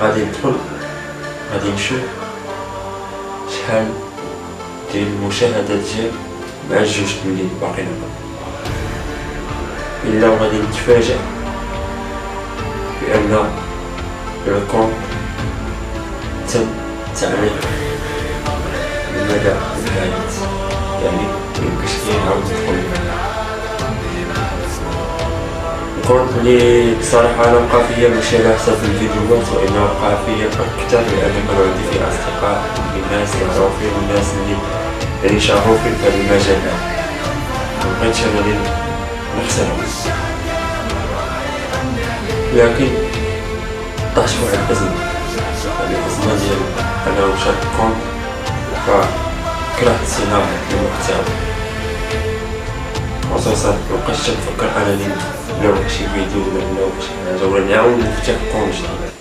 غادي ندخل غادي نشوف شحال ديال المشاهدات ديال مع الجوج اللي باقيين الا غادي نتفاجأ بان الكونت تم تعليق المدى الحادث، يعني ميمكنش ليه نعاود ندخل. الكونت اللي بصراحة أنا بقى فيا ماشي على حساب الفيديوهات، وإنما بقى فيا أكثر لأن كانوا عندي فيه أصدقاء الناس يعرفوا فيه والناس اللي يعني شاركوا في هذا المجال هذا، مبغيتش أنا اللي نخسرهم. لكن طاحت واحد الأزمة، يعني الأزمة ديال أنا مشات الكونت فكرهت صناعة المحتوى، خصوصا مبقيتش تنفكر أنني نلوح شي فيديو ولا نلوح شي حاجة ولا نعاود نفتح كونت جديد.